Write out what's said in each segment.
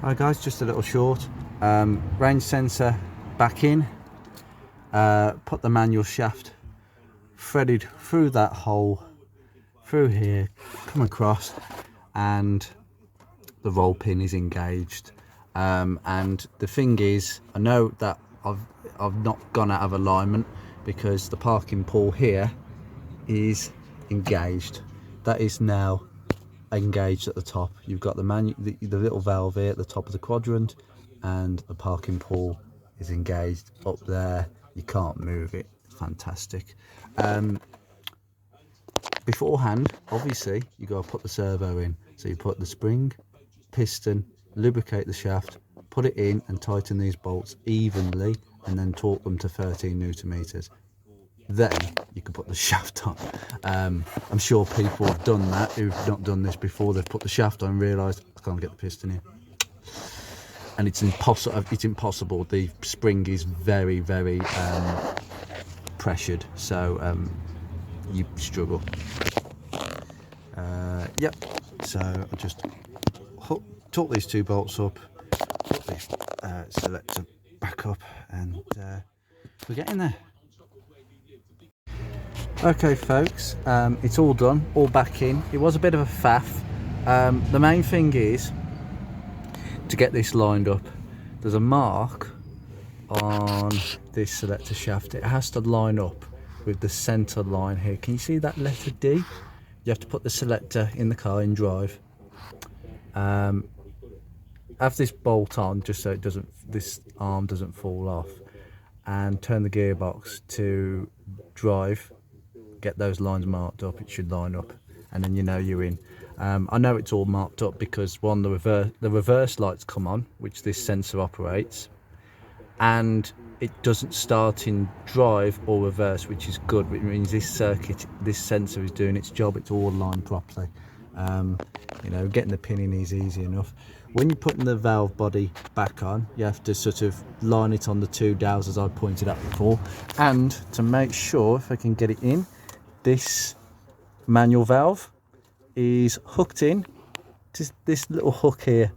Hi guys, just a little short. Range sensor back in, put the manual shaft threaded through that hole, through here, come across, and the roll pin is engaged. And the thing is, I know that I've not gone out of alignment because the parking pull here is engaged. That is now engaged at the top. You've got the little valve here at the top of the quadrant, and the parking pull is engaged up there. You can't move it. It's fantastic. Beforehand, obviously, you got to put the servo in. So you put the spring, piston, lubricate the shaft, put it in and tighten these bolts evenly, and then torque them to 13 newton meters. Then you can put the shaft on. I'm sure people have done that who've not done this before. They've put the shaft on and realised I can't get the piston in, and it's impossible. It's impossible. The spring is very pressured, so you struggle. Yep. So I just torque these two bolts up, put the selector back up, and we're getting there. Okay folks, it's all done, all back in. It was a bit of a faff. The main thing is to get this lined up. There's a mark on this selector shaft. It has to line up with the center line here. Can you see that letter D? You have to put the selector in the car in drive. Have this bolt on just so this arm doesn't fall off, and turn the gearbox to drive. Get those lines marked up. It should line up, and then you know you're in. I know it's all marked up because the reverse lights come on, which this sensor operates, and it doesn't start in drive or reverse, which is good, which means this sensor is doing its job. It's all aligned properly. You know, getting the pin in is easy enough. When you're putting the valve body back on, you have to sort of line it on the two dowels as I pointed out before, and to make sure, if I can get it in, this manual valve is hooked in to this little hook here.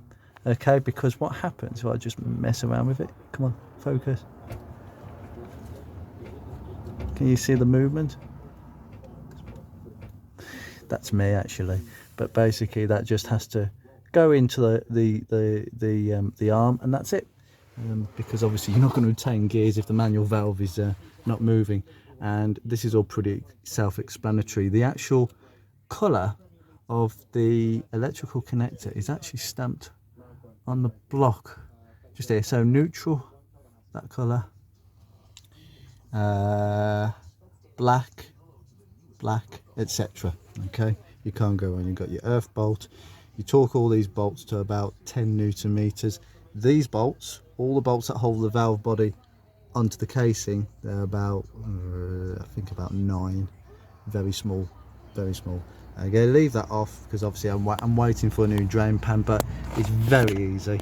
Okay, because what happens if I just mess around with it? Come on, focus. Can you see the movement? That's me actually, but basically that just has to go into the arm, and that's it. Because obviously you're not going to retain gears if the manual valve is not moving, and this is all pretty self-explanatory. The actual colour of the electrical connector is actually stamped on the block just here, so neutral, that colour, black, etc. Okay, you can't go on. You've got your earth bolt. You torque all these bolts to about 10 newton meters. These bolts, all the bolts that hold the valve body onto the casing, they're about I think about 9. Very small. I'm going to leave that off because obviously I'm waiting for a new drain pan, but it's very easy.